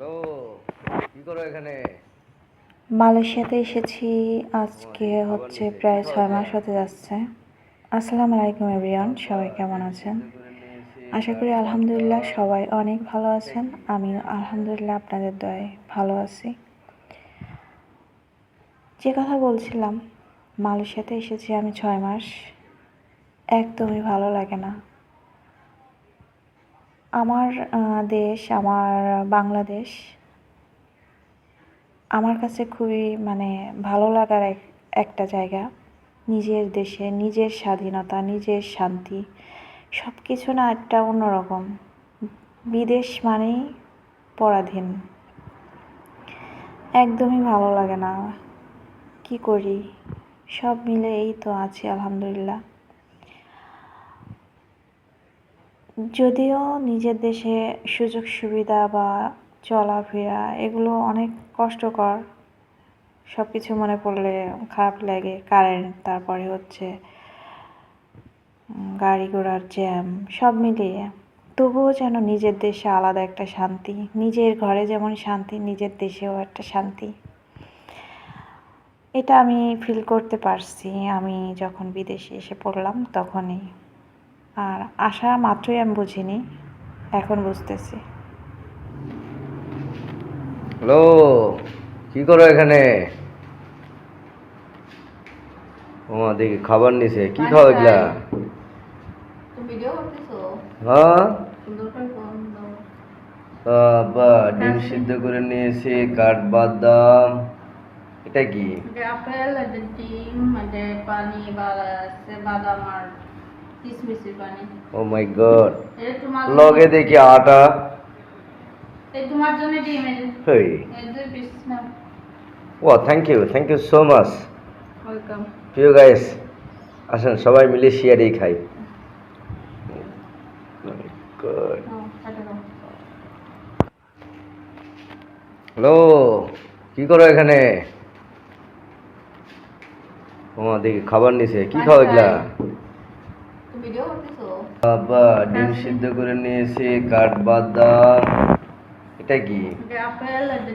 Hello, কি করো এখানে? মালয়েশিয়াতে এসেছি আজকে দেখি খাবার হচ্ছে নিছে, কি প্রায় খাওয়া 6 এগুলা? মাস হতে যাচ্ছে। আসসালামু আলাইকুম এভরিওয়ান, বাবা, সবাই কেমন ডিম আছেন? সিদ্ধ করে নিয়েছি, আশা করি আলহামদুলিল্লাহ কাঠবাদাম। সবাই অনেক ভালো এটা আছেন। কি? আমিও আলহামদুলিল্লাহ আপনাদের দয়ায় ভালো আছি। যে কথা বলছিলাম, মালয়েশিয়াতে এসেছি আমি 6 মাস, একদমই ভালো লাগে না। আমার দেশ, আমার বাংলাদেশ আমার কাছে খুবই ভালো লাগার একটা জায়গা। নিজের দেশে নিজের স্বাধীনতা, নিজের শান্তি, সব কিছু না একটা অন্যরকম। বিদেশ মানেই পরাধীন, একদমই ভালো লাগে না। কি করি, সব মিলে এই তো আছি আলহামদুলিল্লাহ। যদিও নিজের দেশে সুযোগ সুবিধা বা চলাফেরা এগুলো অনেক কষ্টকর, সব কিছু মনে পড়লে খারাপ লাগে। কারেন্ট, তারপরে হচ্ছে গাড়ি ঘোড়ার জ্যাম, সব মিলিয়ে তবুও যেন নিজের দেশে আলাদা একটা শান্তি। নিজের ঘরে যেমন শান্তি, নিজের দেশেও একটা শান্তি। এটা আমি ফিল করতে পারছি আমি যখন বিদেশে এসে পড়লাম তখনই। আর আসা মাত্রই আমি বুঝিনি, এখন বুঝতেছি। হ্যালো, কি করো এখানে? দেখি খাবার নিছে, কি পানি খাওয়া এগুলা? খাই। তুমি ভিডিও করতেছো? হ্যাঁ, সুন্দর করে ফোন দাও। বাবা, ডিম খাসি। সিদ্ধ করে নিয়েছি, কাঠবাদাম। এটা কি? এটা আপেল, এটা ডিম, এটা পানি বা আছে বাদাম আর কিশমিশের পানি। ও মাই গড, এটা তোমার লগে জন্য। দেখি আটা। এই তোমার জন্য ডিম হেই, এই দুই পিস নাও। Oh thank you so much. Welcome. প্রিয় গাইস, আসেন সবাই মিলে শেয়ারেই খাই। গুড। কাটা দাও। হ্যালো, কি করো এখানে? দেখি খাবার নিছে, কি পানি খাওয়া খাই। এগুলা? তুমি ভিডিও করতেছো? বাবা, ডিম খাসি। সিদ্ধ করে নিয়েছি, কাঠবাদাম। এটা কি? এটা আপেল, এটা